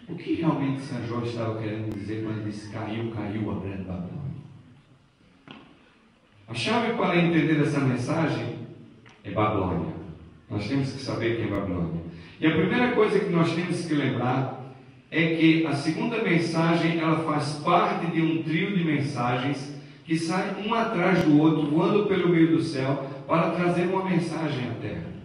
O que realmente São João estava querendo dizer quando ele disse caiu a grande Babilônia? A chave para entender essa mensagem é Babilônia. Nós temos que saber quem é Babilônia. E a primeira coisa que nós temos que lembrar é que a segunda mensagem, ela faz parte de um trio de mensagens que sai um atrás do outro, voando pelo meio do céu, para trazer uma mensagem à Terra.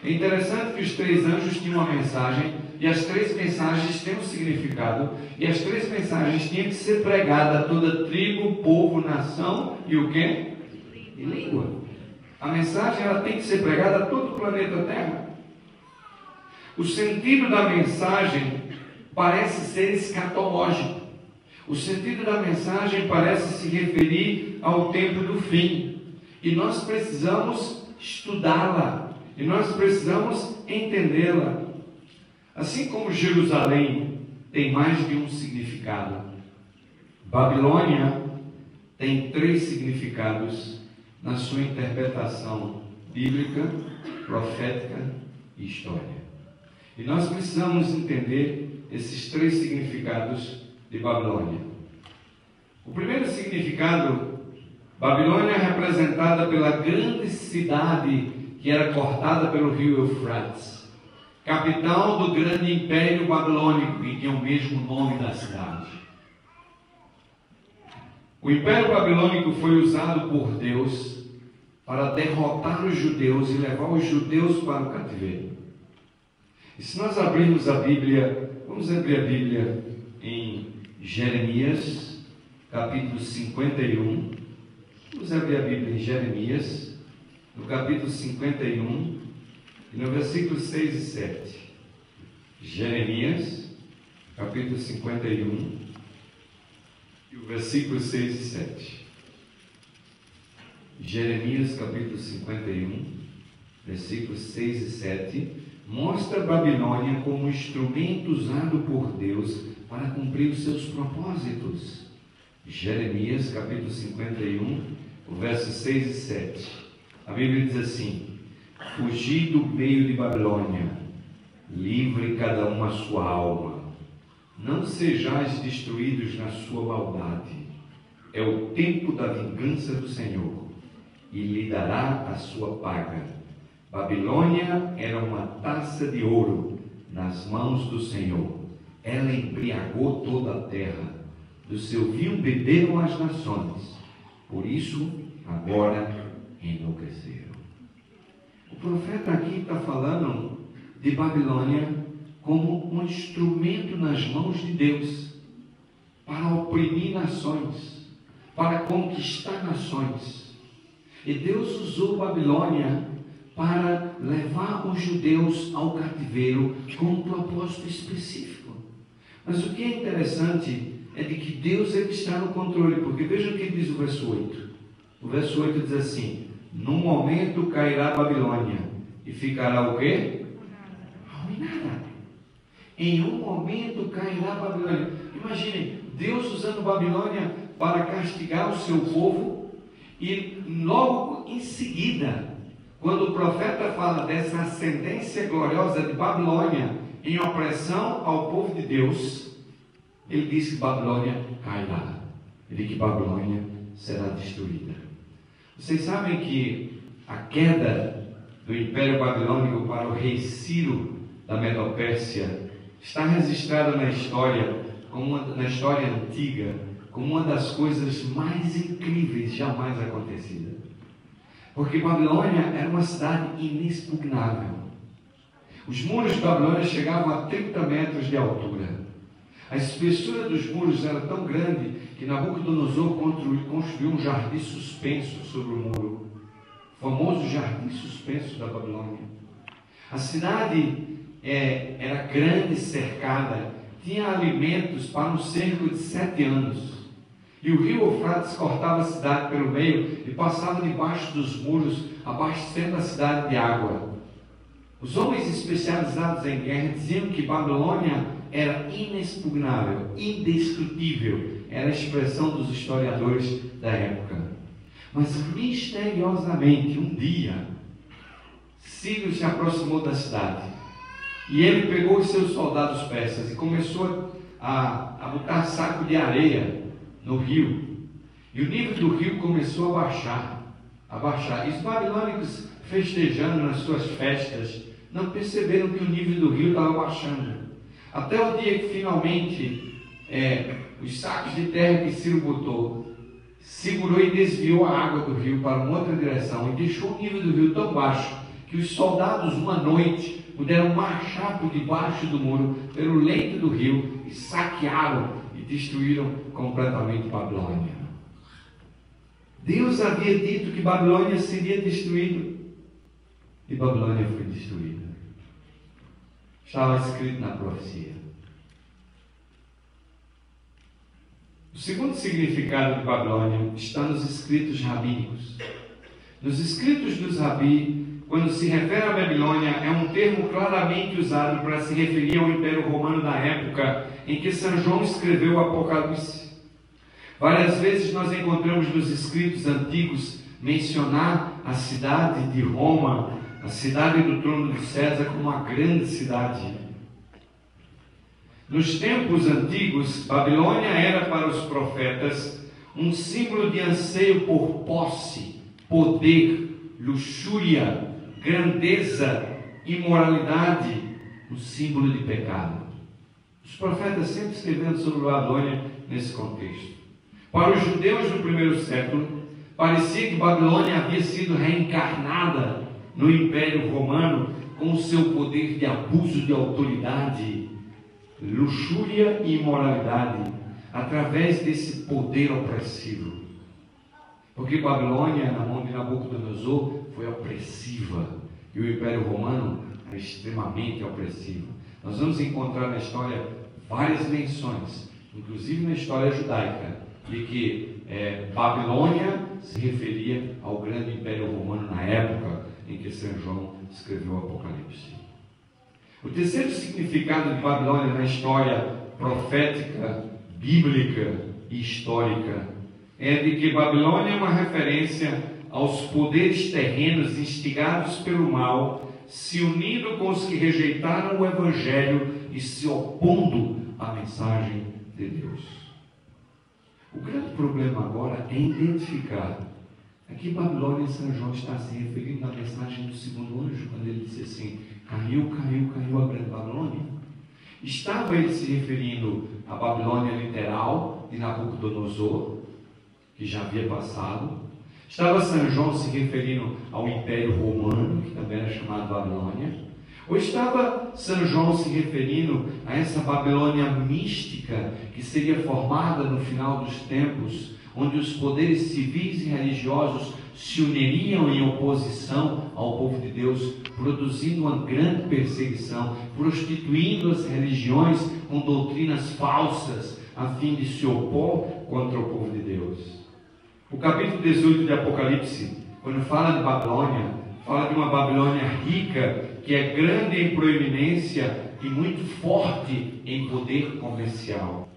É interessante que os 3 anjos tinham uma mensagem, e as 3 mensagens têm um significado, e as 3 mensagens tinham que ser pregadas a toda tribo, povo, nação e o quê? E língua. A mensagem, ela tem que ser pregada a todo o planeta Terra. O sentido da mensagem parece ser escatológico. O sentido da mensagem parece se referir ao tempo do fim. E nós precisamos estudá-la. E nós precisamos entendê-la. Assim como Jerusalém tem mais de um significado, Babilônia tem 3 significados na sua interpretação bíblica, profética e história. E nós precisamos entender esses 3 significados de Babilônia. O primeiro significado, Babilônia é representada pela grande cidade que era cortada pelo rio Eufrates, capital do grande império babilônico, que tinha o mesmo nome da cidade. O império babilônico foi usado por Deus para derrotar os judeus e levar os judeus para o cativeiro. E se nós abrirmos a Bíblia, vamos abrir a Bíblia em Jeremias, capítulo 51. Vamos abrir a Bíblia em Jeremias, no capítulo 51, e no versículo 6 e 7. Jeremias, capítulo 51, e o versículo 6 e 7. Jeremias, capítulo 51, versículos 6 e 7, mostra a Babilônia como um instrumento usado por Deus para cumprir os seus propósitos. Jeremias, capítulo 51, o verso 6 e 7. A Bíblia diz assim: fugi do meio de Babilônia, livre cada um a sua alma. Não sejais destruídos na sua maldade. É o tempo da vingança do Senhor, e lhe dará a sua paga. Babilônia era uma taça de ouro nas mãos do Senhor. Ela embriagou toda a terra. Do seu vinho beberam as nações. Por isso, agora enlouqueceram. O profeta aqui está falando de Babilônia como um instrumento nas mãos de Deus para oprimir nações, para conquistar nações. E Deus usou Babilônia para levar os judeus ao cativeiro com um propósito específico. Mas o que é interessante é de que Deus ele está no controle, porque veja o que diz o verso 8. O verso 8 diz assim: num momento cairá a Babilônia e ficará o quê? Arruinada. Em um momento cairá a Babilônia. Imaginem, Deus usando Babilônia para castigar o seu povo, e logo em seguida, quando o profeta fala dessa ascendência gloriosa de Babilônia em opressão ao povo de Deus, ele diz que Babilônia cairá. Ele diz que Babilônia será destruída. Vocês sabem que a queda do Império Babilônico para o rei Ciro da Medopérsia está registrada na história, na história antiga, como uma das coisas mais incríveis jamais acontecidas. Porque Babilônia era uma cidade inexpugnável. Os muros de Babilônia chegavam a 30 metros de altura. A espessura dos muros era tão grande que Nabucodonosor construiu um jardim suspenso sobre o muro, o famoso jardim suspenso da Babilônia. A cidade era grande, cercada, tinha alimentos para um cerco de 7 anos. E o rio Eufrates cortava a cidade pelo meio e passava debaixo dos muros, abastecendo a cidade de água. Os homens especializados em guerra diziam que Babilônia era inexpugnável, indestrutível. Era a expressão dos historiadores da época. Mas misteriosamente, um dia, Ciro se aproximou da cidade E ele pegou os seus soldados persas e começou a botar saco de areia no rio. E o nível do rio começou a baixar. E os babilônicos, festejando nas suas festas, não perceberam que o nível do rio estava baixando. Até o dia que finalmente os sacos de terra que Ciro botou segurou e desviou a água do rio para uma outra direção e deixou o nível do rio tão baixo que os soldados, uma noite, puderam marchar por debaixo do muro, pelo leito do rio, e saquearam e destruíram completamente Babilônia. Deus havia dito que Babilônia seria destruída, e Babilônia foi destruída. Estava escrito na profecia. O segundo significado de Babilônia está nos escritos rabínicos. Nos escritos dos rabi, quando se refere à Babilônia, é um termo claramente usado para se referir ao Império Romano da época em que São João escreveu o Apocalipse. Várias vezes nós encontramos nos escritos antigos mencionar a cidade de Roma, a cidade do trono de César, como uma grande cidade. Nos tempos antigos, Babilônia era para os profetas um símbolo de anseio por posse, poder, luxúria, grandeza, imoralidade, um símbolo de pecado. Os profetas sempre escreveram sobre Babilônia nesse contexto. Para os judeus do primeiro século, parecia que Babilônia havia sido reencarnada no Império Romano com o seu poder de abuso de autoridade, luxúria e imoralidade, através desse poder opressivo. Porque Babilônia, na mão de Nabucodonosor, foi opressiva, e o Império Romano era extremamente opressivo. Nós vamos encontrar na história várias menções, inclusive na história judaica, de que Babilônia se referia ao grande Império Romano na época em que São João escreveu o Apocalipse. O terceiro significado de Babilônia na história profética, bíblica e histórica é de que Babilônia é uma referência aos poderes terrenos instigados pelo mal, se unindo com os que rejeitaram o Evangelho e se opondo à mensagem de Deus. O grande problema agora é identificar. Aqui Babilônia, São João está se referindo à mensagem do segundo anjo, quando ele disse assim: caiu a grande Babilônia. Estava ele se referindo à Babilônia literal de Nabucodonosor, que já havia passado. Estava São João se referindo ao Império Romano, que também era chamado Babilônia. Ou estava São João se referindo a essa Babilônia mística que seria formada no final dos tempos, onde os poderes civis e religiosos se uniriam em oposição ao povo de Deus, produzindo uma grande perseguição, prostituindo as religiões com doutrinas falsas, a fim de se opor contra o povo de Deus. O capítulo 18 de Apocalipse, quando fala de Babilônia, fala de uma Babilônia rica, que é grande em proeminência e muito forte em poder comercial.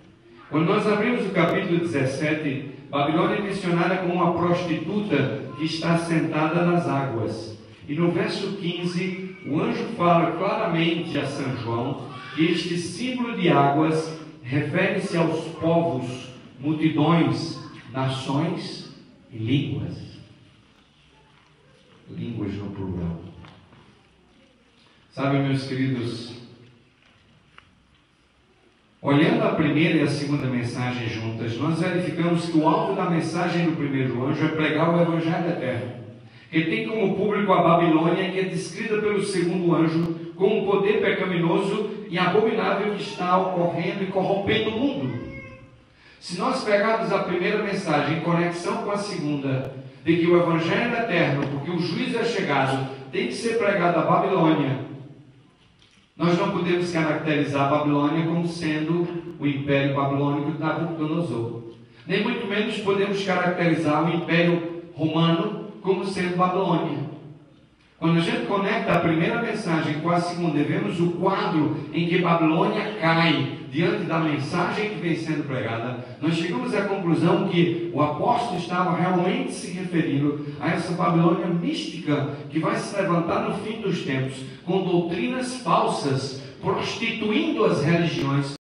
Quando nós abrimos o capítulo 17, Babilônia é mencionada como uma prostituta que está sentada nas águas. E no verso 15, o anjo fala claramente a São João que este símbolo de águas refere-se aos povos, multidões, nações e línguas. Línguas no plural. Sabe, meus queridos, olhando a primeira e a segunda mensagem juntas, nós verificamos que o alvo da mensagem do primeiro anjo é pregar o Evangelho eterno, que tem como público a Babilônia, que é descrita pelo segundo anjo como um poder pecaminoso e abominável que está ocorrendo e corrompendo o mundo. Se nós pegarmos a primeira mensagem em conexão com a segunda, de que o Evangelho é eterno, porque o juízo é chegado, tem que ser pregado a Babilônia, nós não podemos caracterizar a Babilônia como sendo o Império Babilônico de Nabucodonosor. Nem muito menos podemos caracterizar o Império Romano como sendo Babilônia. Quando a gente conecta a primeira mensagem com a segunda, vemos o quadro em que Babilônia cai diante da mensagem que vem sendo pregada. Nós chegamos à conclusão que o apóstolo estava realmente se referindo a essa Babilônia mística que vai se levantar no fim dos tempos, com doutrinas falsas, prostituindo as religiões